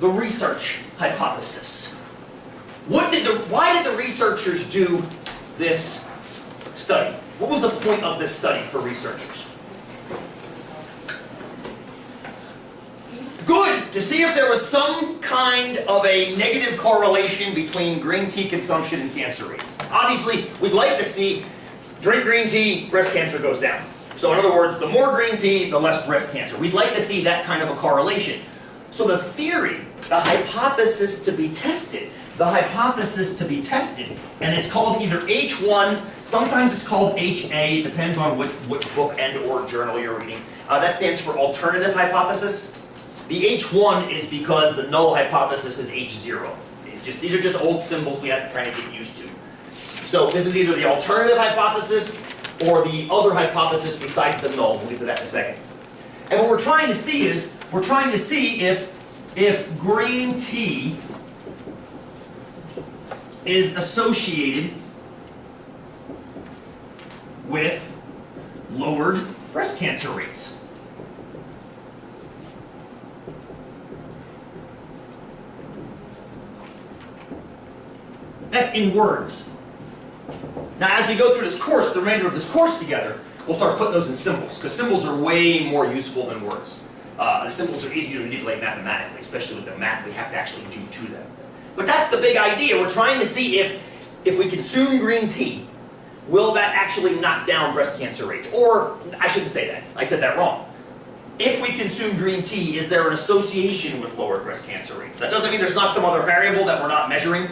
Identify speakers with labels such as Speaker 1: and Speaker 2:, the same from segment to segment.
Speaker 1: the research hypothesis. Why did the researchers do this study? What was the point of this study for researchers? Good! To see if there was some kind of a negative correlation between green tea consumption and cancer rates. Obviously, we'd like to see drink green tea, breast cancer goes down. So in other words, the more green tea, the less breast cancer. We'd like to see that kind of a correlation. So the theory, the hypothesis to be tested, and it's called either H1, sometimes it's called HA, depends on what book and or journal you're reading. That stands for alternative hypothesis. The H1 is because the null hypothesis is H0. These are just old symbols we have to kind of get used to. So this is either the alternative hypothesis or the other hypothesis besides the null. We'll get to that in a second. And what we're trying to see is, we're trying to see if green tea is associated with lowered breast cancer rates. That's in words. Now, as we go through this course, the remainder of this course together, we'll start putting those in symbols, because symbols are way more useful than words. The symbols are easy to manipulate mathematically, especially with the math we have to actually do to them. But that's the big idea. We're trying to see if we consume green tea, will that actually knock down breast cancer rates? Or, I shouldn't say that. I said that wrong. If we consume green tea, is there an association with lower breast cancer rates? That doesn't mean there's not some other variable that we're not measuring.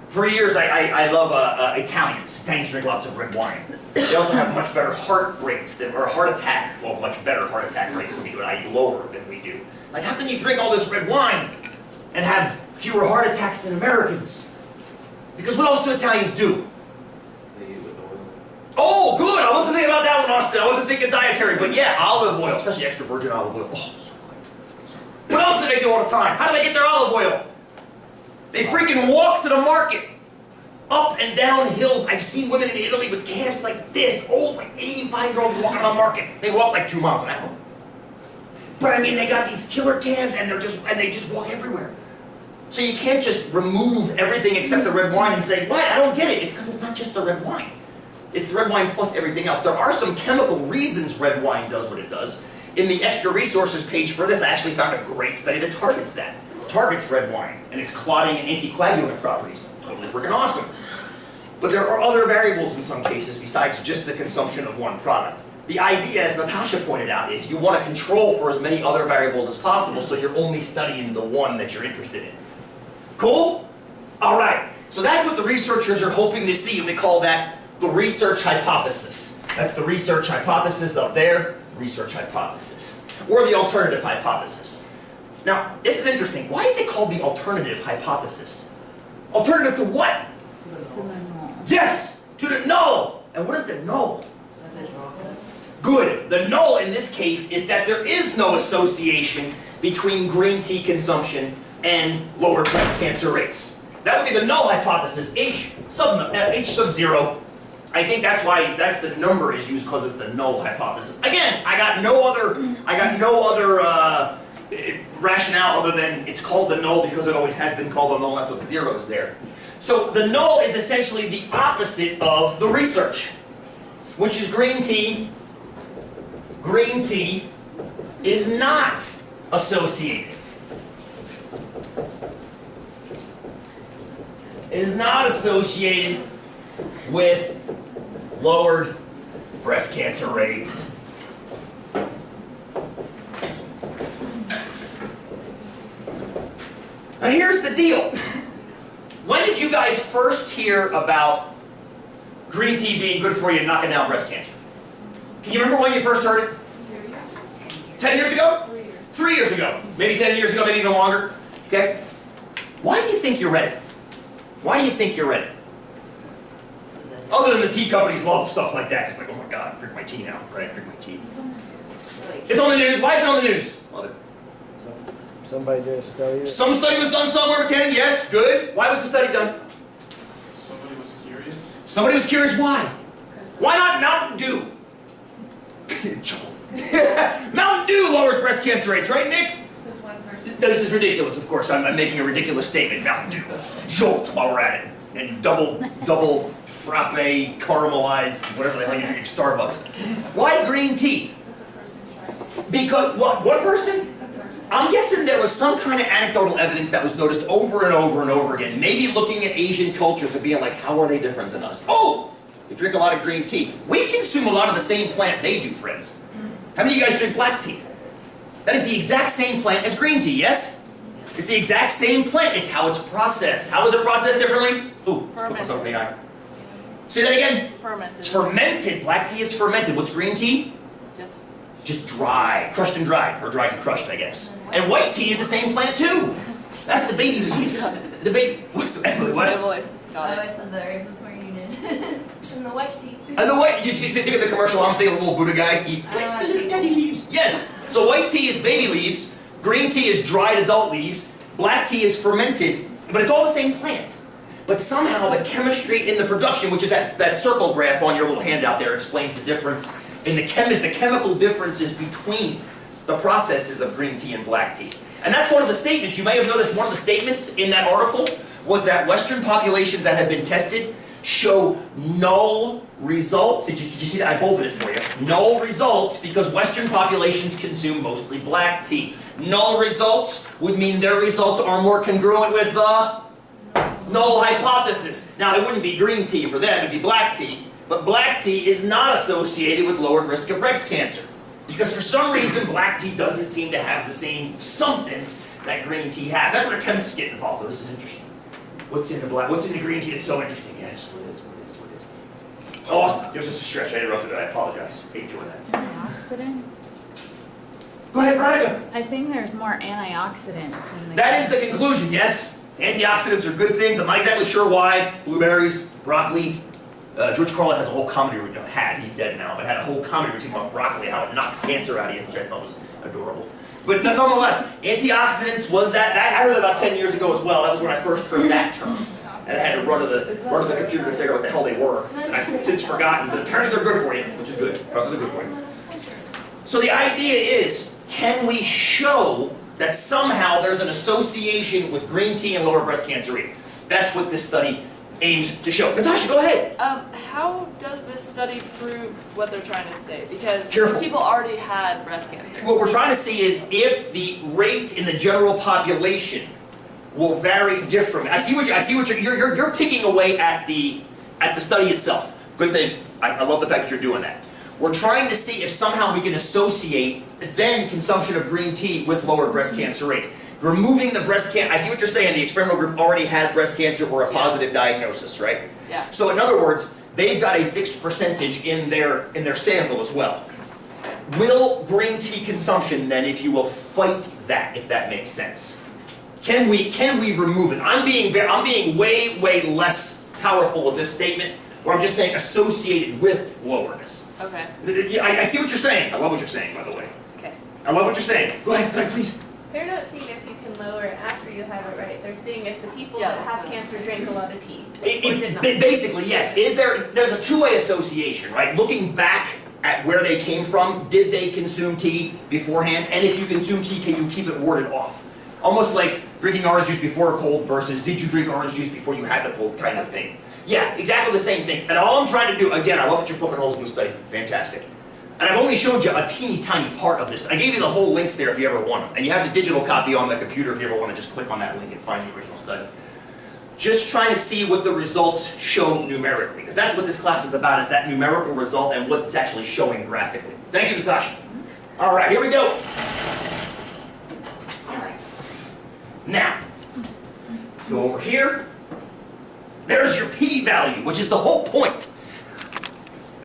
Speaker 1: For years, I love Italians. Italians drink lots of red wine. They also have much better heart rates, or heart attack, well, much better heart attack rates than we do, i.e. lower than we do. Like, how can you drink all this red wine and have fewer heart attacks than Americans? Because what else do Italians do?
Speaker 2: They eat with oil.
Speaker 1: Oh, good! I wasn't thinking about that one, Austin. I wasn't thinking dietary, but yeah, olive oil, especially extra virgin olive oil. Oh, so good. What else do they do all the time? How do they get their olive oil? They freaking walk to the market, up and down hills. I've seen women in Italy with calves like this, old, like 85-year-old walking on the market. They walk like 2 miles an hour. But I mean, they got these killer calves, and they just walk everywhere. So you can't just remove everything except the red wine and say, what? I don't get it. It's because it's not just the red wine. It's red wine plus everything else. There are some chemical reasons red wine does what it does. In the extra resources page for this, I actually found a great study that targets that. Targets red wine and its clotting and anticoagulant properties. Totally freaking awesome. But there are other variables in some cases besides just the consumption of one product. The idea, as Natasha pointed out, is you want to control for as many other variables as possible, so you're only studying the one that you're interested in. Cool? Alright, so that's what the researchers are hoping to see, and we call that the research hypothesis. That's the research hypothesis up there, research hypothesis. Or the alternative hypothesis. Now, this is interesting. Why is it called the alternative hypothesis? Alternative to what?
Speaker 3: To the null.
Speaker 1: Yes! To the null! And what is the null? Good. The null in this case is that there is no association between green tea consumption and lower breast cancer rates. That would be the null hypothesis, H sub 0. I think that's why the number is used, because it's the null hypothesis. Again, I got no other rationale other than it's called the null because it always has been called the null. That's what the 0 is there. So the null is essentially the opposite of the research, which is green tea. Green tea is not associated. It is not associated with lowered breast cancer rates. Now here's the deal. When did you guys first hear about green tea being good for you and knocking down breast cancer? Can you remember when you first heard it? 10 years ago?
Speaker 3: 3 years.
Speaker 1: 3 years ago. Maybe 10 years ago, maybe even longer. Okay? Why do you think you read it? Why do you think you read it? Other than the tea companies love stuff like that. It's like, oh my God, drink my tea now. Right? Drink my tea. It's on the news. Why is it on the news?
Speaker 4: Somebody did a study.
Speaker 1: Some study was done somewhere, McKinnon. Yes, good. Why was the study done?
Speaker 2: Somebody was curious.
Speaker 1: Somebody was curious why. Why not Mountain Dew? Mountain Dew lowers breast cancer rates, right, Nick?
Speaker 3: Because one person
Speaker 1: This is ridiculous, of course. I'm making a ridiculous statement. Mountain Dew, Jolt while we're at it. And double frappe, caramelized, whatever the hell you're drinking, Starbucks. Why green tea? Because, what person? I'm guessing there was some kind of anecdotal evidence that was noticed over and over and over again. Maybe looking at Asian cultures and being like, how are they different than us? Oh, we drink a lot of green tea. We consume a lot of the same plant they do, friends. How many of you guys drink black tea? That is the exact same plant as green tea, yes? It's the exact same plant. It's how it's processed. How is it processed differently? Ooh, put myself in the eye. Say that again.
Speaker 3: It's fermented. It's
Speaker 1: fermented. Black tea is fermented. What's green tea? Just dry. Crushed and dried. Or dried and crushed, I guess. And white tea is the same plant, too. That's the baby leaves. The baby... What's Emily, what?
Speaker 3: I
Speaker 5: said that right before you did. And the white tea.
Speaker 1: And the white... You think of the commercial, I'm thinking of the little Buddha guy. He... Little tiny leaves. Yes. So white tea is baby leaves. Green tea is dried adult leaves. Black tea is fermented. But it's all the same plant. But somehow the chemistry in the production, which is that circle graph on your little handout there, explains the difference in the chemical differences between the processes of green tea and black tea. And that's one of the statements. You may have noticed one of the statements in that article was that Western populations that have been tested show null results. Did you see that? I bolded it for you. Null results because Western populations consume mostly black tea. Null results would mean their results are more congruent with the null hypothesis. Now, it wouldn't be green tea for them, it'd be black tea. But black tea is not associated with lowered risk of breast cancer. Because for some reason, black tea doesn't seem to have the same something that green tea has. That's where chemists get involved. Oh, this is interesting. What's in the green tea that's so interesting? Yes, what is? Oh, there's just a stretch. I interrupted it. I apologize. Hate doing that.
Speaker 6: Antioxidants?
Speaker 1: Go ahead, Veronica.
Speaker 6: I think there's more antioxidants in the
Speaker 1: That is the conclusion, yes. Antioxidants are good things. I'm not exactly sure why. Blueberries, broccoli. George Carlin has a whole comedy routine, he's dead now, but had a whole comedy routine about broccoli, how it knocks cancer out of you, which I thought was adorable. But nonetheless, antioxidants was that I heard that about 10 years ago as well. That was when I first heard that term. And I had to run to the computer to figure out what the hell they were. And I've since forgotten, but apparently they're good for you, which is good. Apparently they're good for you. So the idea is, can we show that somehow there's an association with green tea and lower breast cancer rate? That's what this study aims to show. Natasha, go ahead.
Speaker 3: How does this study prove what they're trying to say? Because
Speaker 1: Careful.
Speaker 3: these people already had breast cancer.
Speaker 1: What we're trying to see is if the rates in the general population will vary differently. I see what you're picking away at the study itself. Good thing. I love the fact that you're doing that. We're trying to see if somehow we can associate then consumption of green tea with lower breast cancer rates. Removing the breast cancer, I see what you're saying, the experimental group already had breast cancer or a positive diagnosis, right?
Speaker 3: Yeah.
Speaker 1: So in other words, they've got a fixed percentage in their sample as well. Will green tea consumption then, if you will, fight that, if that makes sense? Can we remove it? I'm being way less powerful with this statement, where I'm just saying associated with lowerness.
Speaker 3: Okay.
Speaker 1: I see what you're saying. I love what you're saying, by the way.
Speaker 3: Okay.
Speaker 1: I love what you're saying. Go ahead, please.
Speaker 5: They're not seeing if you can lower it after you have it, right? They're seeing if the people that have cancer drank a lot of tea or did not.
Speaker 1: Basically, yes. There's a two-way association, right? Looking back at where they came from, did they consume tea beforehand? And if you consume tea, can you keep it warded off? Almost like drinking orange juice before a cold versus did you drink orange juice before you had the cold kind of thing. Yeah, exactly the same thing. And all I'm trying to do, again, I love that you're poking holes in the study. Fantastic. And I've only showed you a teeny tiny part of this. I gave you the whole links there if you ever want them. And you have the digital copy on the computer if you ever want to just click on that link and find the original study. Just trying to see what the results show numerically. Because that's what this class is about, is that numerical result and what it's actually showing graphically. Thank you, Natasha. All right, here we go. All right. Now, let's go over here. There's your p-value, which is the whole point.